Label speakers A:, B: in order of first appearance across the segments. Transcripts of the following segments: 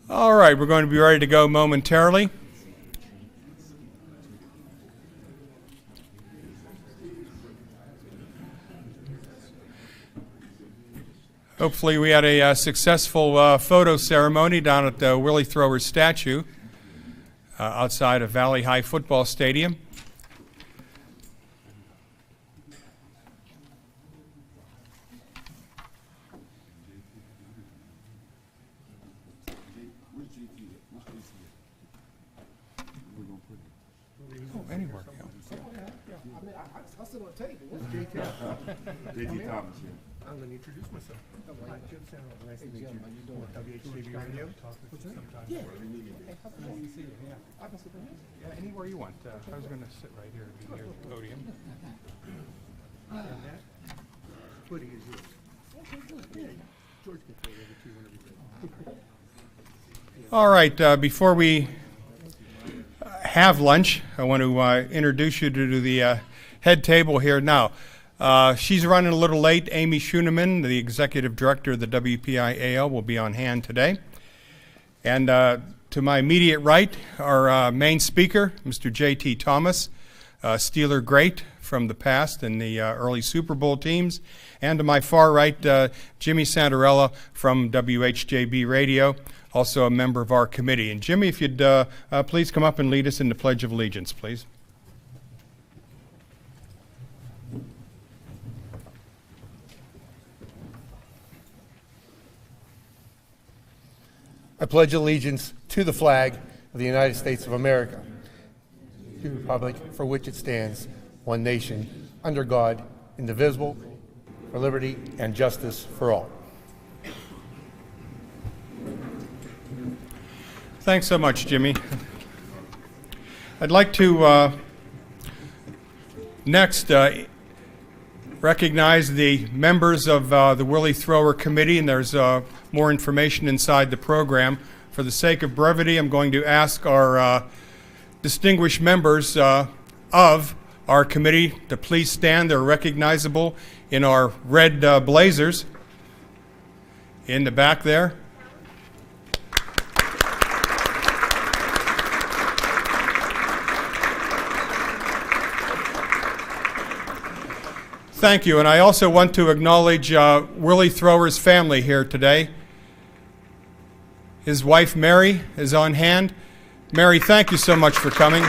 A: All right, we're going to be ready to go momentarily. Hopefully we had a successful photo ceremony down at the Willie Thrower statue outside of Valley High Football Stadium. Anywhere.
B: I'll sit on the table.
C: JT Thomas here.
B: I'm going to introduce myself. Hi, Jim Sanders. Nice to meet you. How you doing? WHTV Radio. What's your name? Yeah. Hey, how about you see you? Yeah. I can sit right here.
A: Yeah, anywhere you want. I was going to sit right here near the podium.
B: And that pudding is yours. Okay, good. Yeah. George can throw it over to you whenever you're ready.
A: All right, before we have lunch, I want to introduce you to the head table here now. She's running a little late. Amy Schuneman, the executive director of the WPIAL, will be on hand today. And to my immediate right, our main speaker, Mr. J.T. Thomas, Steeler great from the past and the early Super Bowl teams. And to my far right, Jimmy Santarella from WHJB Radio, also a member of our committee. And Jimmy, if you'd please come up and lead us in the Pledge of Allegiance, please.
B: I pledge allegiance to the flag of the United States of America, to the republic for which it stands, one nation, under God, indivisible, for liberty and justice for all.
A: Thanks so much, Jimmy. I'd like to next recognize the members of the Willie Thrower Committee, and there's more information inside the program. For the sake of brevity, I'm going to ask our distinguished members of our committee to please stand. They're recognizable in our red blazers in the back there. Thank you, and I also want to acknowledge Willie Thrower's family here today. His wife, Mary, is on hand. Mary, thank you so much for coming.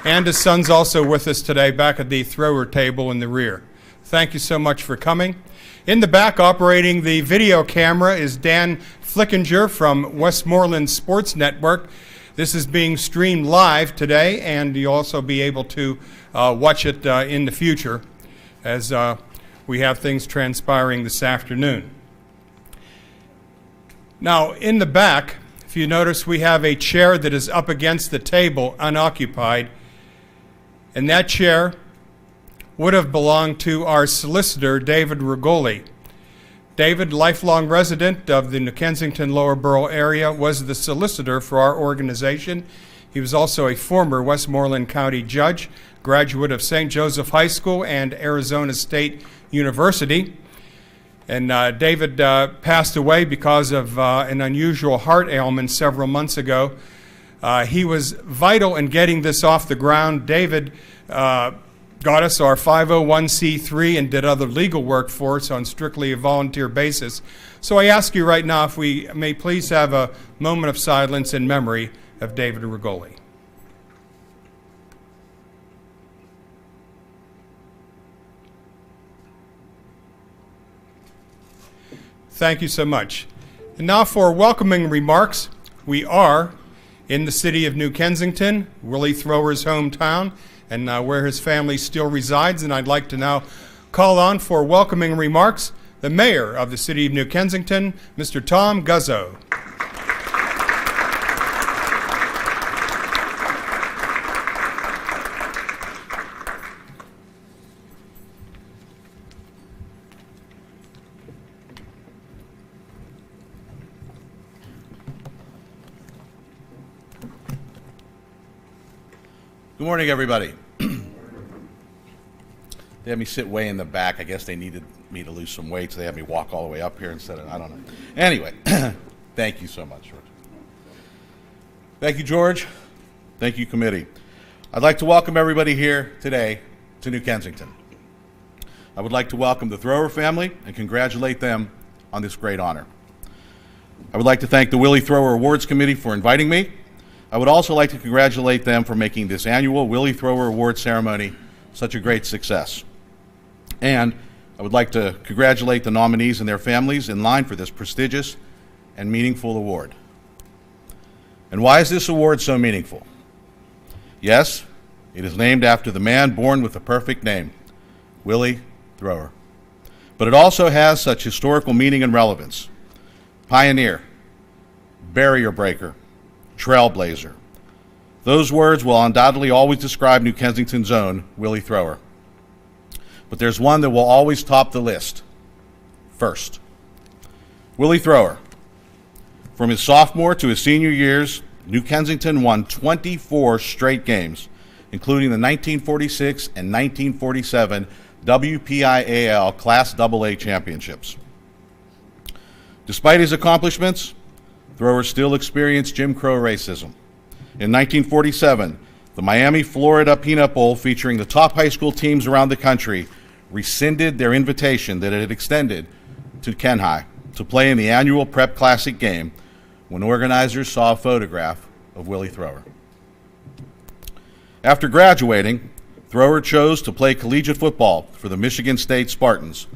A: And his son's also with us today back at the thrower table in the rear. Thank you so much for coming. In the back, operating the video camera, is Dan Flickinger from Westmoreland Sports Network. This is being streamed live today, and you'll also be able to watch it in the future as we have things transpiring this afternoon. Now, in the back, if you notice, we have a chair that is up against the table, unoccupied, and that chair would have belonged to our solicitor, David Rigoli. David, lifelong resident of the Kensington Lower Borough area, was the solicitor for our organization. He was also a former Westmoreland County judge, graduate of St. Joseph High School and Arizona State University. And David passed away because of an unusual heart ailment several months ago. He was vital in getting this off the ground. David got us our 501c3 and did other legal work for us on strictly a volunteer basis. So I ask you right now if we may please have a moment of silence in memory of David Rigoli. Thank you so much. And now for welcoming remarks. We are in the city of New Kensington, Willie Thrower's hometown, and where his family still resides. And I'd like to now call on for welcoming remarks the mayor of the city of New Kensington, Mr. Tom Guzzo.
D: Good morning, everybody. They had me sit way in the back. I guess they needed me to lose some weight, so they had me walk all the way up here instead of, I don't know. Anyway, thank you so much, George. Thank you, George. Thank you, committee. I'd like to welcome everybody here today to New Kensington. I would like to welcome the Thrower family and congratulate them on this great honor. I would like to thank the Willie Thrower Awards Committee for inviting me. I would also like to congratulate them for making this annual Willie Thrower Award ceremony such a great success. And I would like to congratulate the nominees and their families in line for this prestigious and meaningful award. And why is this award so meaningful? Yes, it is named after the man born with the perfect name, Willie Thrower. But it also has such historical meaning and relevance. Pioneer, barrier breaker, trailblazer. Those words will undoubtedly always describe New Kensington's own Willie Thrower. But there's one that will always top the list. First, Willie Thrower. From his sophomore to his senior years, New Kensington won 24 straight games, including the 1946 and 1947 WPIAL Class AA championships. Despite his accomplishments, Thrower still experienced Jim Crow racism. In 1947, the Miami, Florida Peanut Bowl, featuring the top high school teams around the country, rescinded their invitation that it had extended to Ken High to play in the annual Prep Classic game when organizers saw a photograph of Willie Thrower. After graduating, Thrower chose to play collegiate football for the Michigan State Spartans,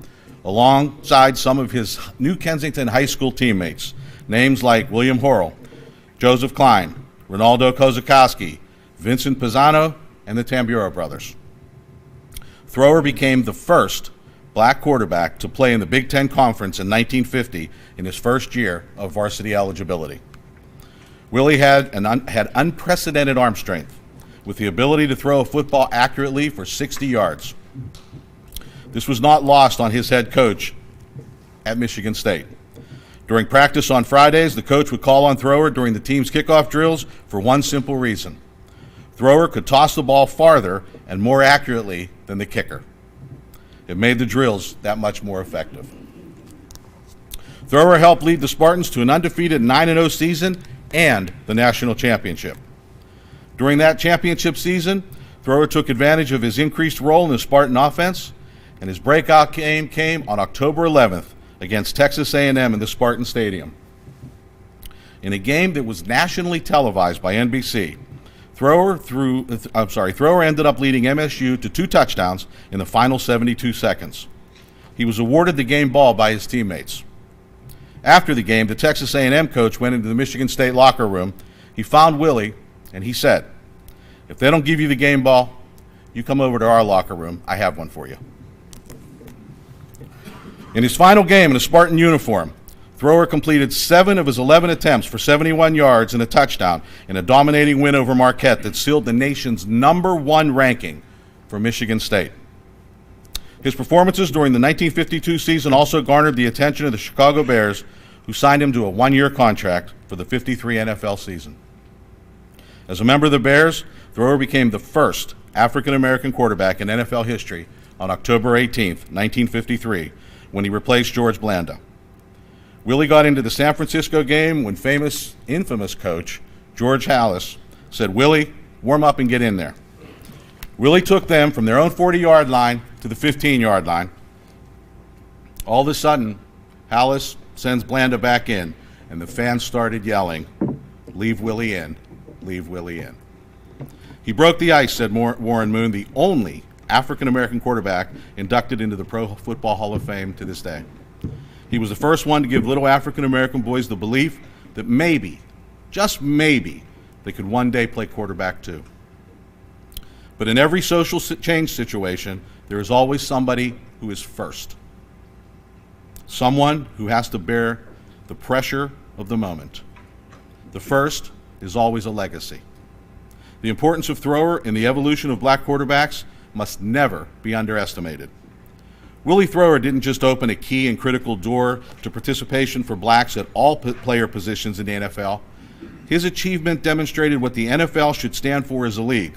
D: alongside some of his New Kensington high school teammates, names like William Horrell, Joseph Klein, Ronaldo Kozakowski, Vincent Pisano, and the Tamburo brothers. Thrower became the first black quarterback to play in the Big Ten Conference in 1950 in his first year of varsity eligibility. Willie had unprecedented arm strength, with the ability to throw a football accurately for 60 yards. This was not lost on his head coach at Michigan State. During practice on Fridays, the coach would call on Thrower during the team's kickoff drills for one simple reason. Thrower could toss the ball farther and more accurately than the kicker. It made the drills that much more effective. Thrower helped lead the Spartans to an undefeated 9-0 season and the national championship. During that championship season, Thrower took advantage of his increased role in the Spartan offense, and his breakout game came on October 11th against Texas A&M in the Spartan Stadium. In a game that was nationally televised by NBC, Thrower ended up leading MSU to 2 touchdowns in the final 72 seconds. He was awarded the game ball by his teammates. After the game, the Texas A&M coach went into the Michigan State locker room. He found Willie, and he said, "If they don't give you the game ball, you come over to our locker room. I have one for you." In his final game in a Spartan uniform, Thrower completed 7 of his 11 attempts for 71 yards and a touchdown in a dominating win over Marquette that sealed the nation's #1 ranking for Michigan State. His performances during the 1952 season also garnered the attention of the Chicago Bears, who signed him to a 1-year contract for the 53 NFL season. As a member of the Bears, Thrower became the first African-American quarterback in NFL history on October 18th, 1953, when he replaced George Blanda. Willie got into the San Francisco game when infamous coach George Halas said, "Willie, warm up and get in there." Willie took them from their own 40-yard line to the 15-yard line. All of a sudden, Halas sends Blanda back in, and the fans started yelling, "Leave Willie in, leave Willie in." He broke the ice, said Warren Moon, the only African-American quarterback inducted into the Pro Football Hall of Fame to this day. He was the first one to give little African-American boys the belief that maybe, just maybe, they could one day play quarterback too. But in every social change situation, there is always somebody who is first. Someone who has to bear the pressure of the moment. The first is always a legacy. The importance of Thrower in the evolution of black quarterbacks must never be underestimated. Willie Thrower didn't just open a key and critical door to participation for blacks at all player positions in the NFL. His achievement demonstrated what the NFL should stand for as a league,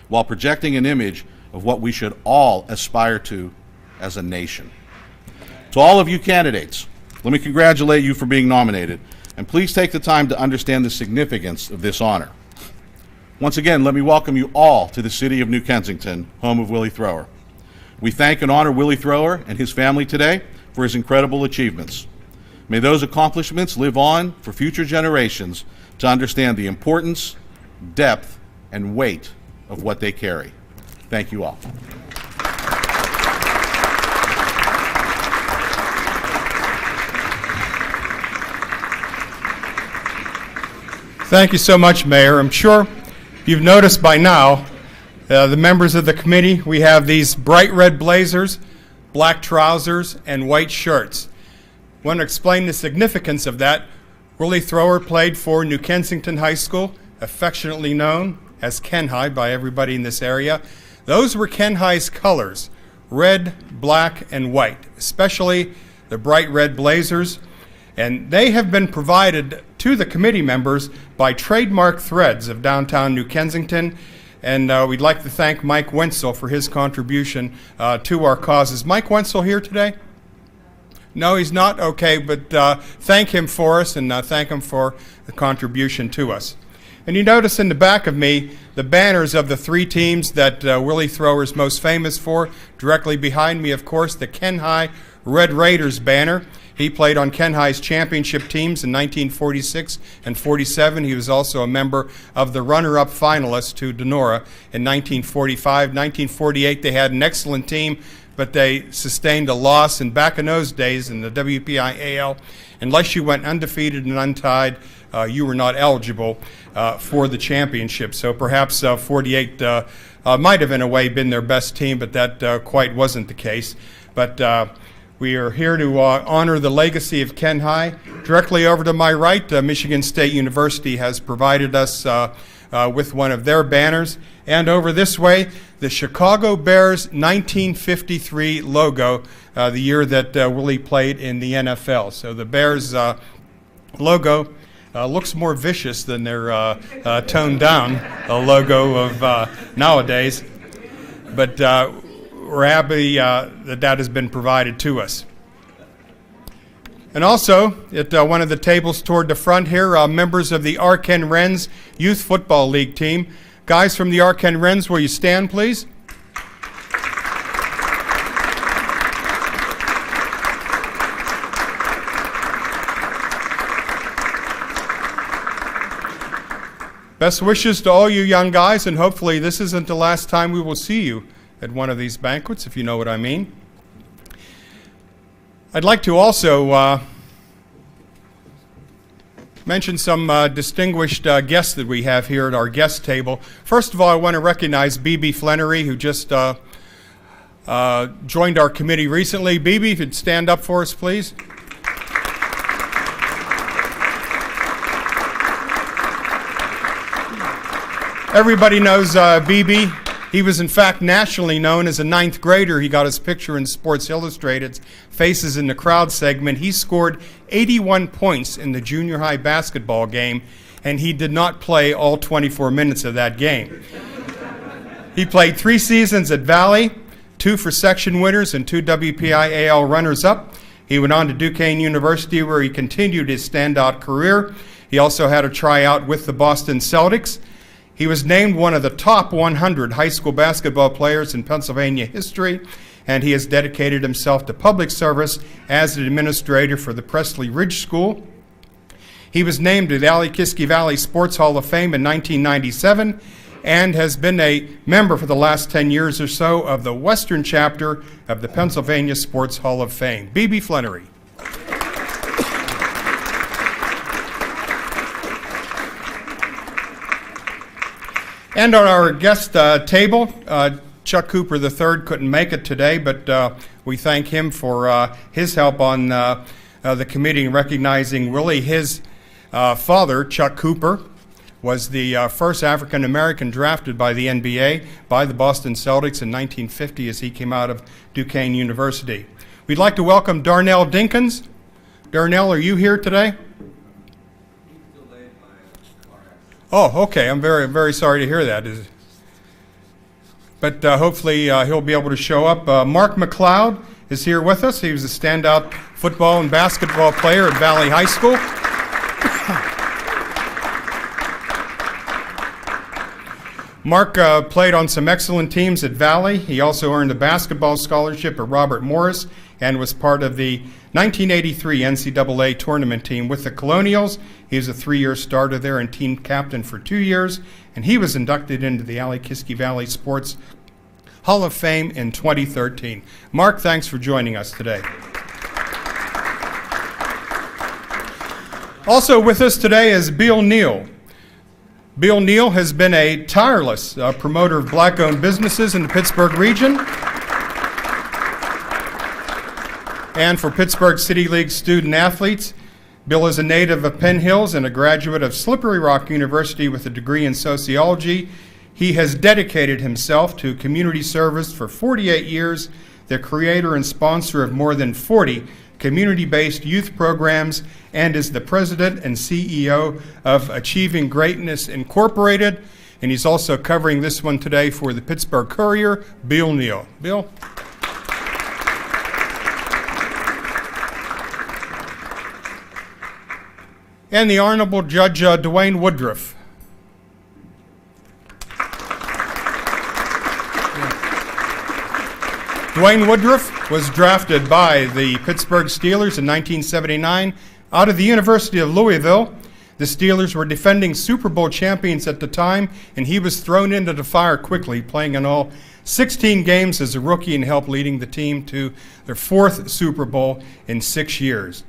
D: while projecting an image of what we should all aspire to as a nation. To all of you candidates, let me congratulate you for being nominated, and please take the time to understand the significance of this honor. Once again, let me welcome you all to the city of New Kensington, home of Willie Thrower. We thank and honor Willie Thrower and his family today for his incredible achievements. May those accomplishments live on for future generations to understand the importance, depth, and weight of what they carry. Thank you all.
A: Thank you so much, Mayor. I'm sure you've noticed by now, the members of the committee, we have these bright red blazers, black trousers, and white shirts. I want to explain the significance of that. Willie Thrower played for New Kensington High School, affectionately known as Ken High by everybody in this area. Those were Ken High's colors, red, black, and white, especially the bright red blazers. And they have been provided to the committee members by Trademark Threads of downtown New Kensington. And we'd like to thank Mike Wenzel for his contribution to our causes. Mike Wenzel here today? No, he's not? Okay, but thank him for us and thank him for the contribution to us. And you notice in the back of me the banners of the three teams that Willie Thrower is most famous for. Directly behind me, of course, the Ken High Red Raiders banner. He played on Ken High's championship teams in 1946 and 47. He was also a member of the runner-up finalists to Denora in 1945. 1948, they had an excellent team, but they sustained a loss. And back in those days in the WPIAL, unless you went undefeated and untied, you were not eligible for the championship. So perhaps 48 might have in a way been their best team, but that quite wasn't the case. But we are here to honor the legacy of Ken High. Directly over to my right, Michigan State University has provided us with one of their banners. And over this way, the Chicago Bears 1953 logo, the year that Willie played in the NFL. So the Bears logo looks more vicious than their toned down logo of nowadays. But we're happy that has been provided to us. And also, at one of the tables toward the front here, members of the Arken Wrens Youth Football League team. Guys from the Arken Wrens, will you stand, please? Best wishes to all you young guys, and hopefully this isn't the last time we will see you at one of these banquets, if you know what I mean. I'd like to also mention some distinguished guests that we have here at our guest table. First of all, I want to recognize B.B. Flannery, who just joined our committee recently. B.B., if you'd stand up for us, please. Everybody knows B.B. He was, in fact, nationally known as a ninth grader. He got his picture in Sports Illustrated's Faces in the Crowd segment. He scored 81 points in the junior high basketball game, and he did not play all 24 minutes of that game. He played 3 seasons at Valley, 2 for section winners and 2 WPIAL runners-up. He went on to Duquesne University, where he continued his standout career. He also had a tryout with the Boston Celtics. He was named one of the top 100 high school basketball players in Pennsylvania history, and he has dedicated himself to public service as an administrator for the Presley Ridge School. He was named to the Alley-Kiski Valley Sports Hall of Fame in 1997 and has been a member for the last 10 years or so of the Western chapter of the Pennsylvania Sports Hall of Fame. B.B. Flannery. And on our guest table, Chuck Cooper III couldn't make it today, but we thank him for his help on the committee in recognizing Willie. His father, Chuck Cooper, was the first African-American drafted by the NBA by the Boston Celtics in 1950 as he came out of Duquesne University. We'd like to welcome Darnell Dinkins. Darnell, are you here today? Oh, okay. I'm very, very sorry to hear that. but hopefully he'll be able to show up. Mark McLeod is here with us. He was a standout football and basketball player at Valley High School. Mark played on some excellent teams at Valley. He also earned a basketball scholarship at Robert Morris and was part of the 1983 NCAA tournament team with the Colonials. He was a 3-year starter there and team captain for 2 years, and he was inducted into the Alley-Kiski Valley Sports Hall of Fame in 2013. Mark, thanks for joining us today. Also with us today is Bill Neal. Bill Neal has been a tireless promoter of black-owned businesses in the Pittsburgh region and for Pittsburgh City League student athletes. Bill is a native of Penn Hills and a graduate of Slippery Rock University with a degree in sociology. He has dedicated himself to community service for 48 years, the creator and sponsor of more than 40 community-based youth programs, and is the president and CEO of Achieving Greatness Incorporated. And he's also covering this one today for the Pittsburgh Courier. Bill Neal. Bill? And the Honorable Judge Dwayne Woodruff. Dwayne Woodruff was drafted by the Pittsburgh Steelers in 1979 out of the University of Louisville. The Steelers were defending Super Bowl champions at the time, and he was thrown into the fire quickly, playing in all 16 games as a rookie and helped leading the team to their 4th Super Bowl in 6 years.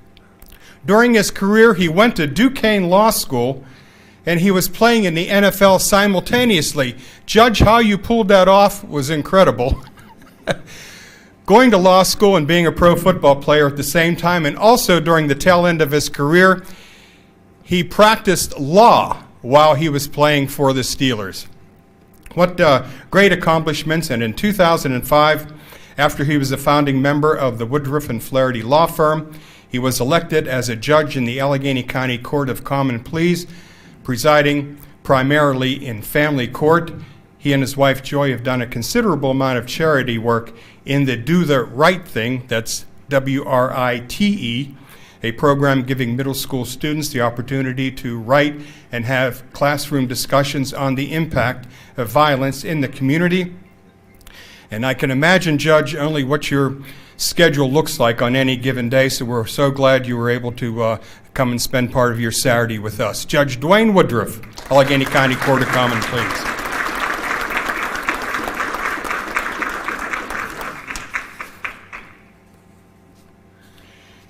A: During his career, he went to Duquesne Law School, and he was playing in the NFL simultaneously. Judge, how you pulled that off was incredible. Going to law school and being a pro football player at the same time, and also during the tail end of his career, he practiced law while he was playing for the Steelers. What great accomplishments. And in 2005, after he was a founding member of the Woodruff and Flaherty law firm, he was elected as a judge in the Allegheny County Court of Common Pleas, presiding primarily in family court. He and his wife Joy have done a considerable amount of charity work in the Do the Right Thing, that's WRITE, a program giving middle school students the opportunity to write and have classroom discussions on the impact of violence in the community. And I can imagine, Judge, only what your schedule looks like on any given day, so we're so glad you were able to come and spend part of your Saturday with us. Judge Dwayne Woodruff, Allegheny County Court of Common Pleas.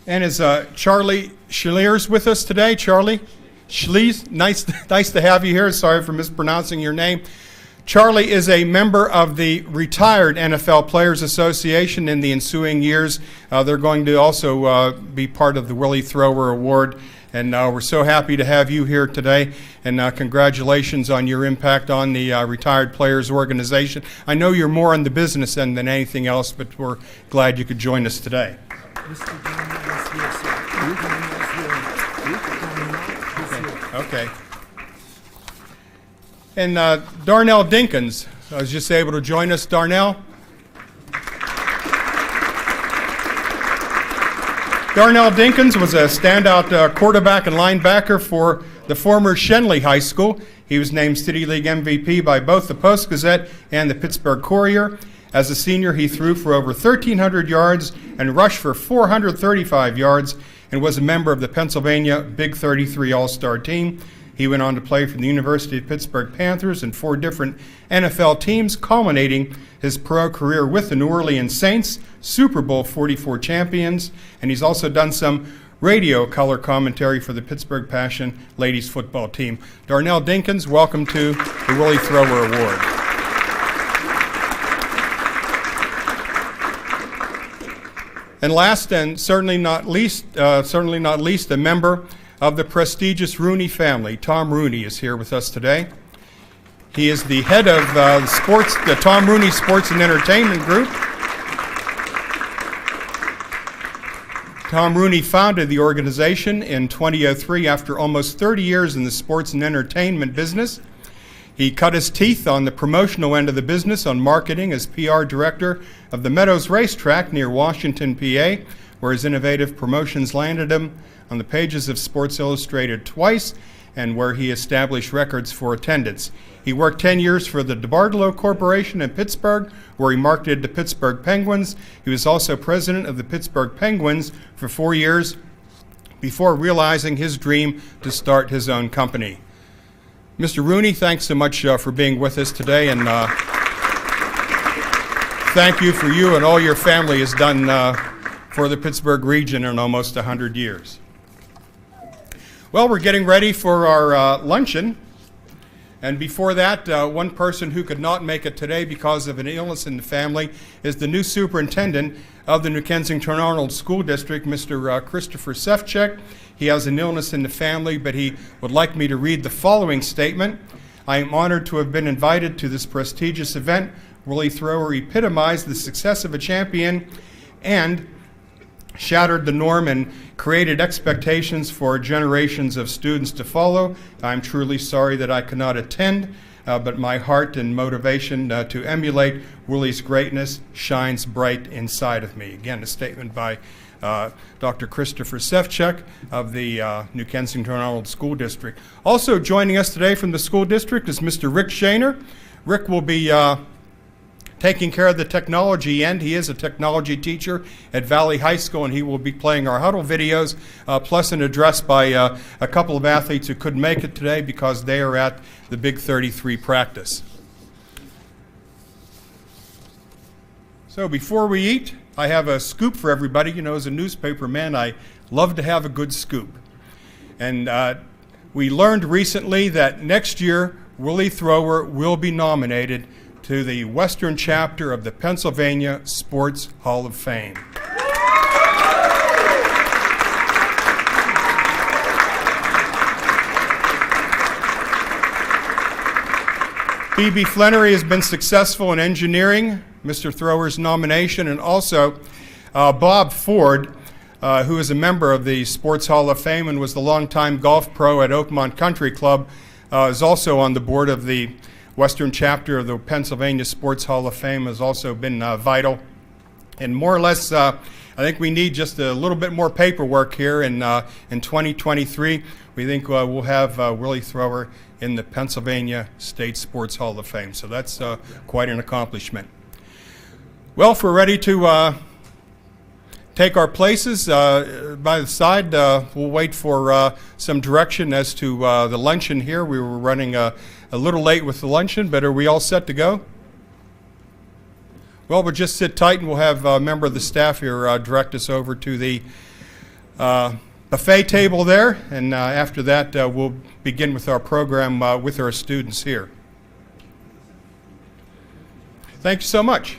A: And is Charlie Schleers with us today? Charlie Schlees, nice to have you here. Sorry for mispronouncing your name. Charlie is a member of the Retired NFL Players Association. In the ensuing years, they're going to also be part of the Willie Thrower Award. And we're so happy to have you here today. And congratulations on your impact on the Retired Players Organization. I know you're more on the business end than anything else, but we're glad you could join us today. Okay. And Darnell Dinkins was just able to join us. Darnell? Darnell Dinkins was a standout quarterback and linebacker for the former Shenley High School. He was named City League MVP by both the Post-Gazette and the Pittsburgh Courier. As a senior, he threw for over 1,300 yards and rushed for 435 yards and was a member of the Pennsylvania Big 33 All-Star team. He went on to play for the University of Pittsburgh Panthers and 4 different NFL teams, culminating his pro career with the New Orleans Saints, Super Bowl 44 champions, and he's also done some radio color commentary for the Pittsburgh Passion ladies football team. Darnell Dinkins, welcome to the Willie Thrower Award. And last and certainly not least, a member of the prestigious Rooney family. Tom Rooney is here with us today. He is the head of the Tom Rooney Sports and Entertainment Group. Tom Rooney founded the organization in 2003 after almost 30 years in the sports and entertainment business. He cut his teeth on the promotional end of the business on marketing as PR director of the Meadows Racetrack near Washington, PA, where his innovative promotions landed him on the pages of Sports Illustrated twice, and where he established records for attendance. He worked 10 years for the DeBartolo Corporation in Pittsburgh, where he marketed the Pittsburgh Penguins. He was also president of the Pittsburgh Penguins for 4 years before realizing his dream to start his own company. Mr. Rooney, thanks so much for being with us today, and thank you for you and all your family has done for the Pittsburgh region in almost 100 years. Well, we're getting ready for our luncheon, and before that, one person who could not make it today because of an illness in the family is the new superintendent of the New Kensington Arnold School District, Mr. Christopher Sefcik. He has an illness in the family, but he would like me to read the following statement. I am honored to have been invited to this prestigious event. Willie Thrower epitomized the success of a champion and shattered the norm and created expectations for generations of students to follow. I'm truly sorry that I could not attend, but my heart and motivation to emulate Willie's greatness shines bright inside of me. Again, a statement by Dr. Christopher Sefcik of the New Kensington Arnold School District. Also joining us today from the school district is Mr. Rick Shaner. Rick will be taking care of the technology end. He is a technology teacher at Valley High School, and he will be playing our huddle videos, plus an address by a couple of athletes who couldn't make it today because they are at the Big 33 practice. So before we eat, I have a scoop for everybody. You know, as a newspaper man, I love to have a good scoop. And we learned recently that next year, Willie Thrower will be nominated to the Western chapter of the Pennsylvania Sports Hall of Fame. B.B. Flannery has been successful in engineering Mr. Thrower's nomination, and also Bob Ford, who is a member of the Sports Hall of Fame and was the longtime golf pro at Oakmont Country Club, is also on the board of the Western chapter of the Pennsylvania Sports Hall of Fame, has also been vital. And more or less, I think we need just a little bit more paperwork here in 2023. We think we'll have Willie Thrower in the Pennsylvania State Sports Hall of Fame. So that's quite an accomplishment. Well, if we're ready to take our places by the side, we'll wait for some direction as to the luncheon here. We were running a little late with the luncheon, but are we all set to go? Well, we'll just sit tight and we'll have a member of the staff here direct us over to the buffet table there, and after that we'll begin with our program with our students here. Thank you so much.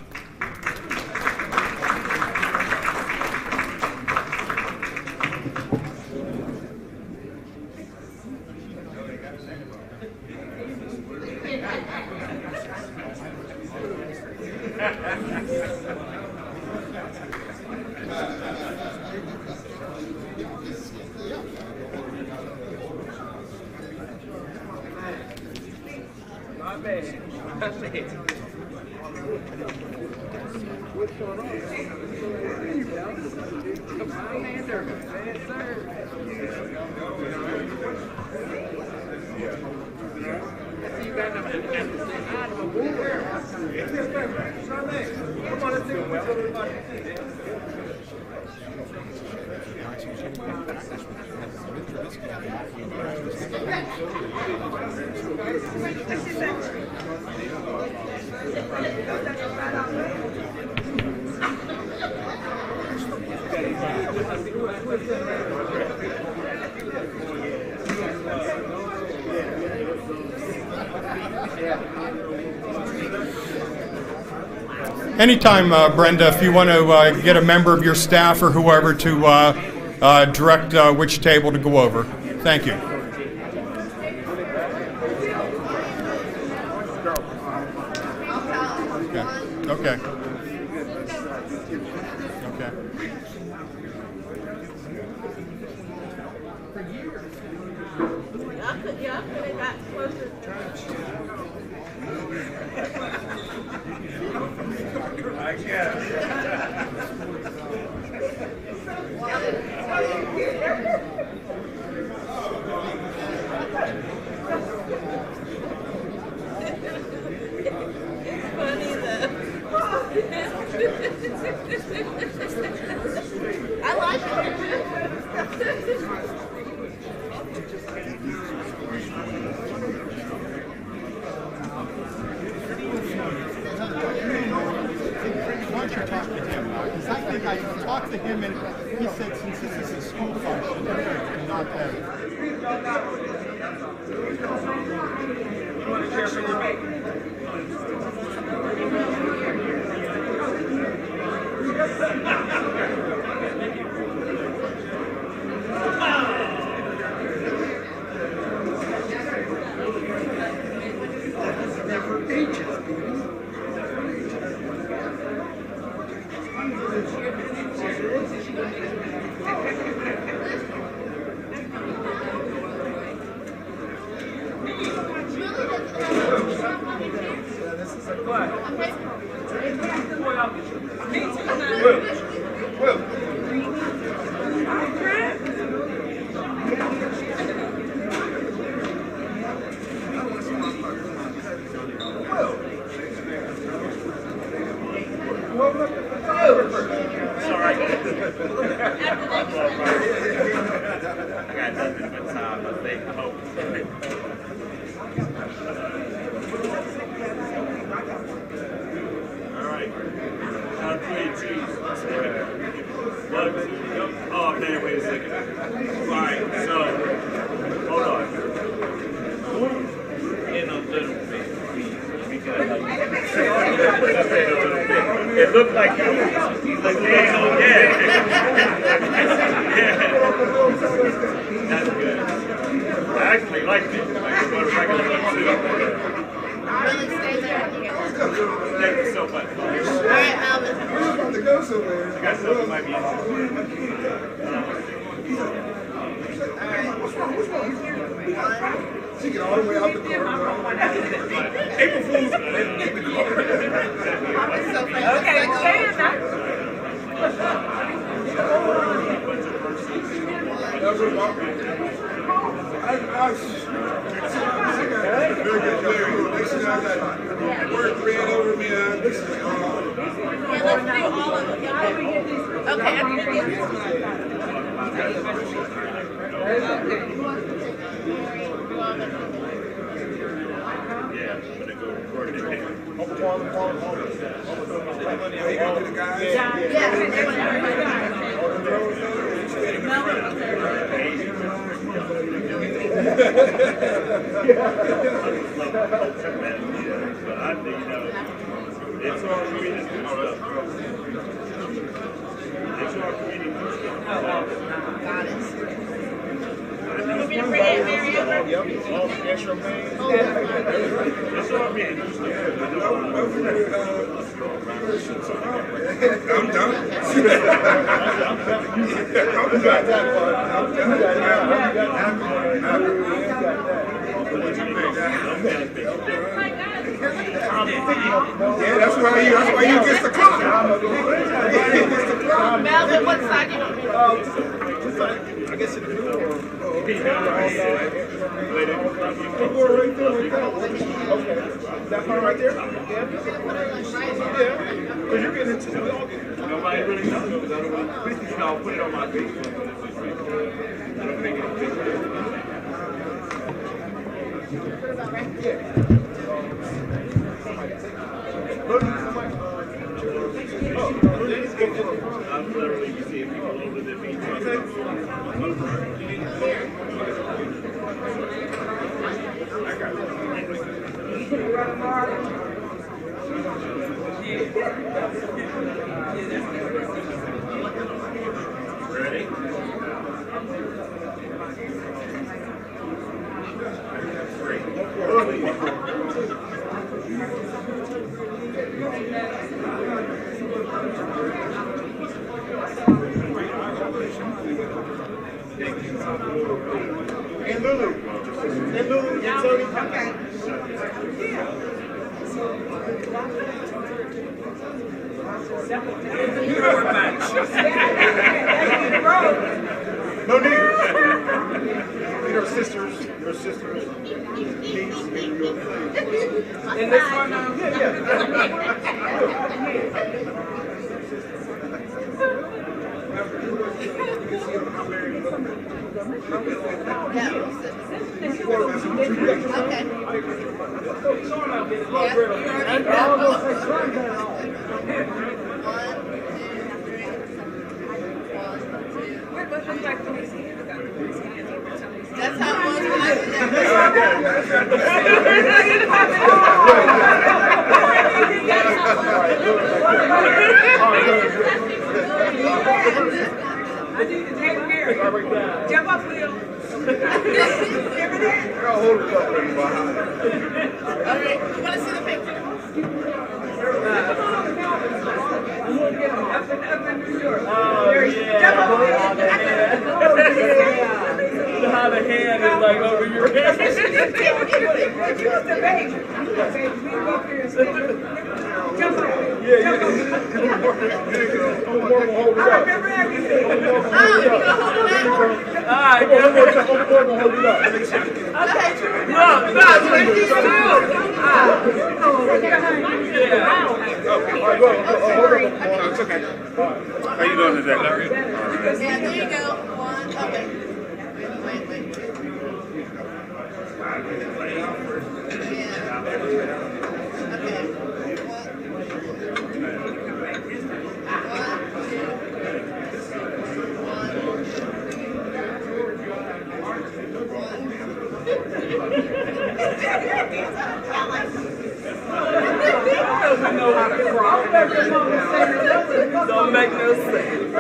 A: Anytime, Brenda, if you want to get a member of your staff or whoever to direct which table to go over. Thank you. Okay. Okay. Okay.
E: Yeah, they got closer.
C: I guess.
E: It's funny though. I like it.
F: Why don't you talk to him? Because I think I talked to him and he said since this is a school function, not that.
C: Oh man, wait a second. Right, so hold on. In a little bit. Because it looked like you looked dead on dead. That's good. I actually liked it. I can go to regular one too.
E: Really stay there.
C: Thank you so much.
E: All right, Melvin.
C: You got something might be interesting.
G: She get all the way out the corner.
C: April Fool's.
E: Okay, stay in there.
G: Work ran over me.
E: Yeah, let's do all of them. Okay, I'm gonna get this.
C: It's our community stuff. It's our community stuff.
E: Got it. You want me to bring it, Marianne?
C: Yep, all the extra things. It's our community stuff.
G: I'm done. Yeah, that's why you get the clock.
E: Melvin, what side you want me to
G: I guess in the middle or
C: Right there.
G: okay. That part right there? Yeah. Because you're getting into it.
C: Nobody really knows. I'll put it on my Facebook. I don't think it's big. I'm literally seeing people over the beach. Ready?
G: And Lulu. No need. Your sisters, niece, and your
E: And this one, that's how it was when I
H: Jump up, Will.
G: I'll hold it up for you behind.
E: Okay, you want to see the picture?
H: Up in New York.
I: Oh, yeah.
H: Jump up, Will.
I: How the hand is like over your head.
H: She was the baby. We go up here and stand. Jump up.
G: There you go. Hold it
H: I
G: up.
H: remember everything.
E: Oh, you gonna hold it out?
I: All right, go.
G: Hold it up.
E: Okay.
I: Look, that's what you do.
G: All right, go. Hold it up. It's okay. How you doing today, Larry?
E: Yeah, there you go. One. Okay. Wait. Yeah. Okay.
I: Doesn't know how to cry. Don't make no sense.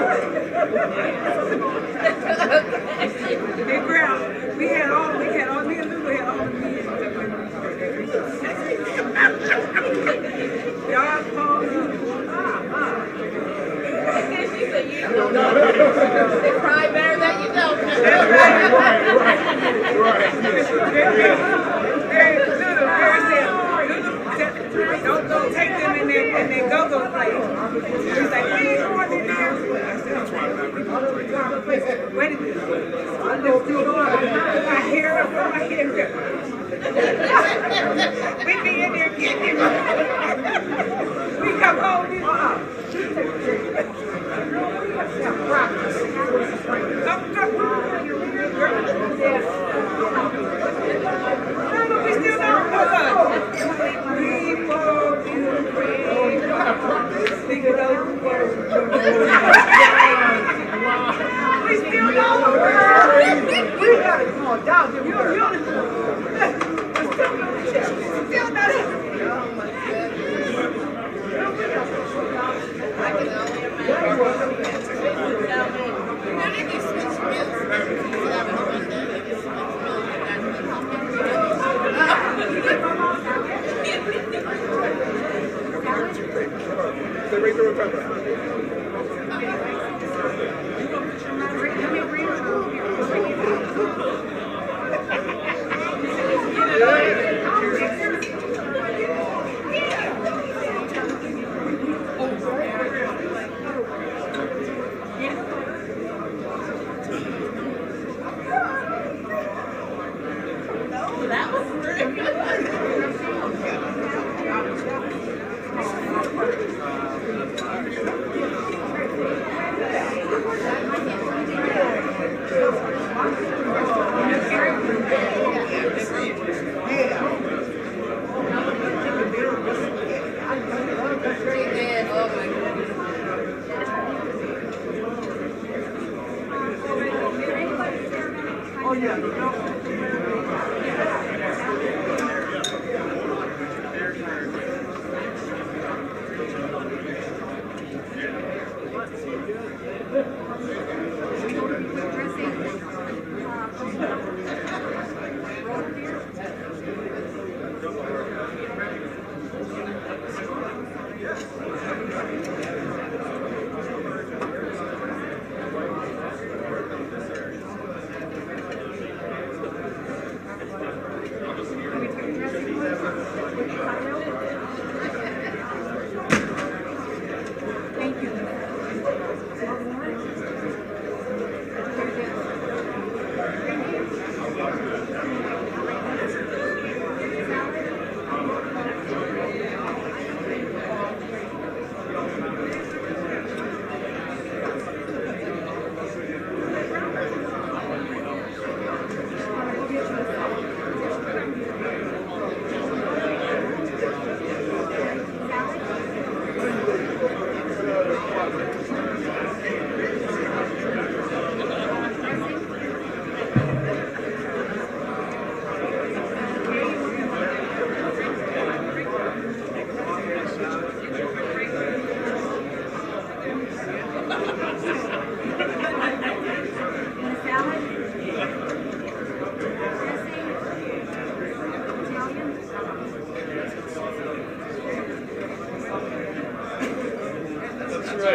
H: Big ground. We had all, me and Lulu had all the kids. Y'all called
E: She said you don't know. They cry better than you don't.
H: Don't take them in their go-go place. She's like, we ain't going in there. I said, wait a minute. I just do I hear her. We be in there getting it. We come home, we we still don't we still don't we gotta come on down. You're still not.
E: I can only that was pretty good.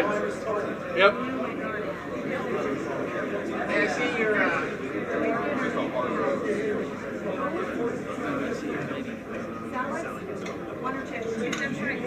I: right. Yep.
H: I see your, one or two. That's right.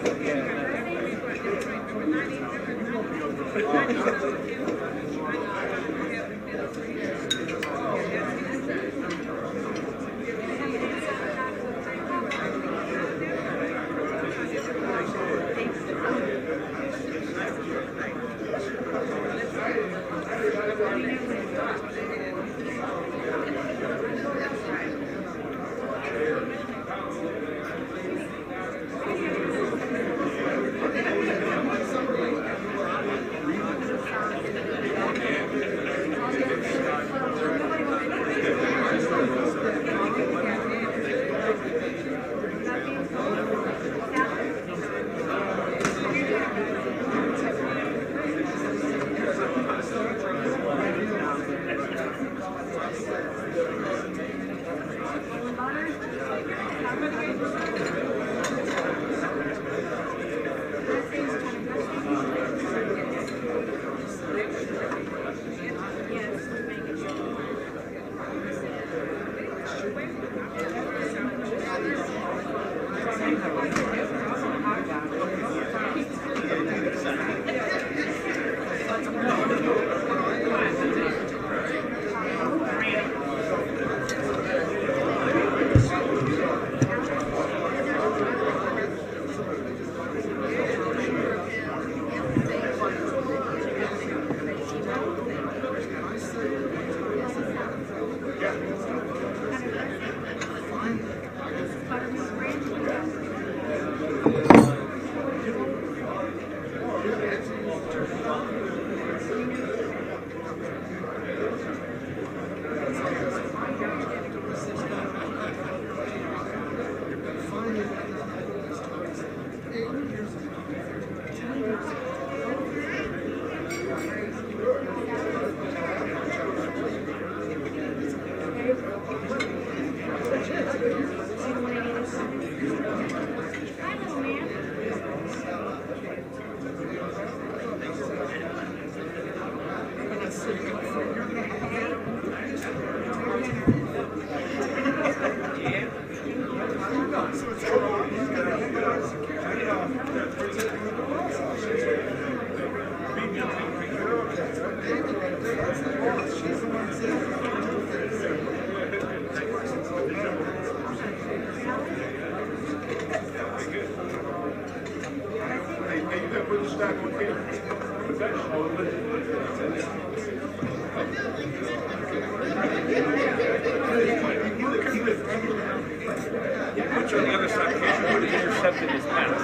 C: Put you on the other side in case you would have intercepted his pass.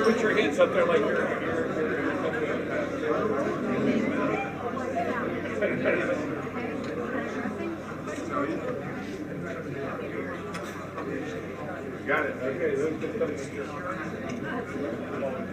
C: Put your hands up there like you're
G: Got it. Okay.